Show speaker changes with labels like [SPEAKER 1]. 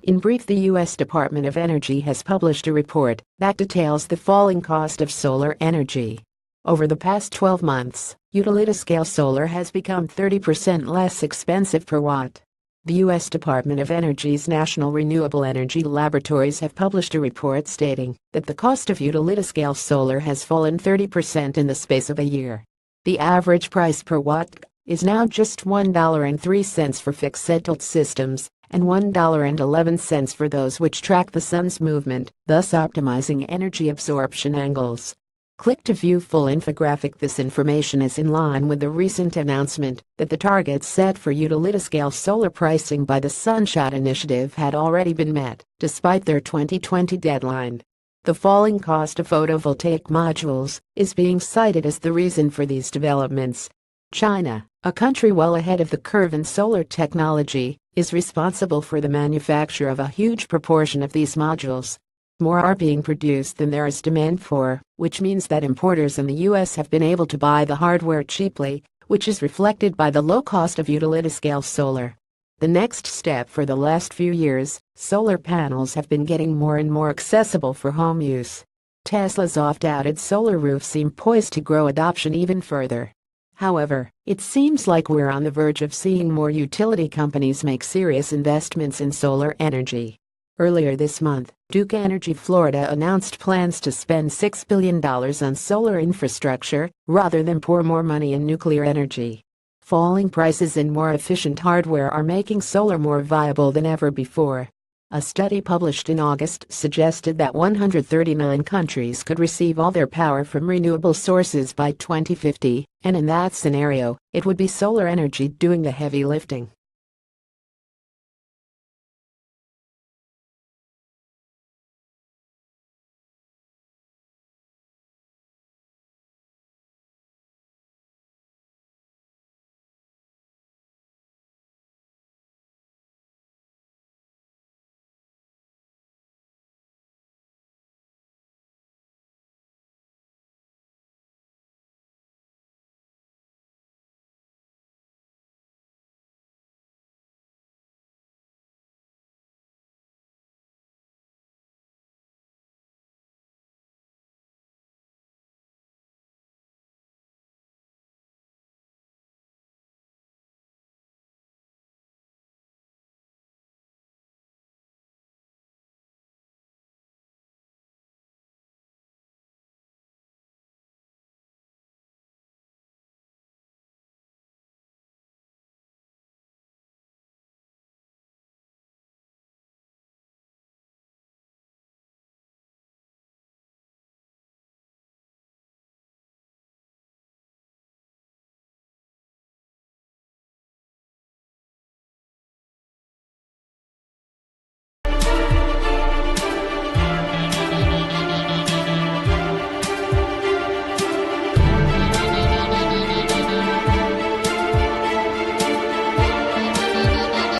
[SPEAKER 1] In brief, the U.S. Department of Energy has published a report that details the falling cost of solar energy. Over the past 12 months, utility-scale solar has become 30% less expensive per watt. The U.S. Department of Energy's National Renewable Energy Laboratories have published a report stating that the cost of utility-scale solar has fallen 30% in the space of a year. The average price per watt is now just $1.03 for fixed-tilt systems and $1.11 for those which track the sun's movement, thus optimizing energy absorption angles. Click to view full infographic. This information is in line with the recent announcement that the targets set for utility-scale solar pricing by the Sunshot Initiative had already been met, despite their 2020 deadline. The falling cost of photovoltaic modules is being cited as the reason for these developments. China, a country well ahead of the curve in solar technology, is responsible for the manufacture of a huge proportion of these modules. More are being produced than there is demand for, which means that importers in the U.S. have been able to buy the hardware cheaply, which is reflected by the low cost of utility-scale solar. The next step: for the last few years, solar panels have been getting more and more accessible for home use. Tesla's oft-touted solar roofs seem poised to grow adoption even further. However, it seems like we're on the verge of seeing more utility companies make serious investments in solar energy. Earlier this month, Duke Energy Florida announced plans to spend $6 billion on solar infrastructure rather than pour more money in nuclear energy. Falling prices and more efficient hardware are making solar more viable than ever before. A study published in August suggested that 139 countries could receive all their power from renewable sources by 2050, and in that scenario, it would be solar energy doing the heavy lifting.